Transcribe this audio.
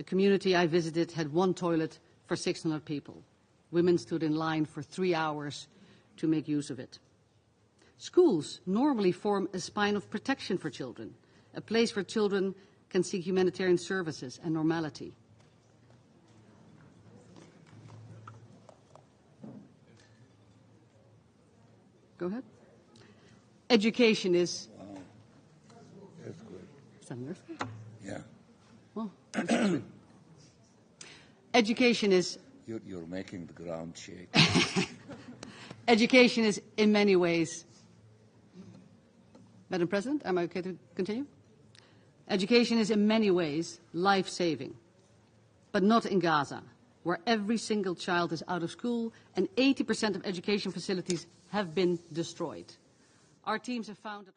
A community I visited had one toilet for 600 people. Women stood in line for 3 hours to make use of it. Schools normally form a spine of protection for children, a place where children can seek humanitarian services and normality. Go ahead. Education is... Wow. That's good. Is that an earthquake? Yeah. Well, education is... You're making the ground shake. Education is in many ways... Madam President, am I okay to continue? Education is in many ways life-saving, but not in Gaza, where every single child is out of school and 80% of education facilities have been destroyed. Our teams have found that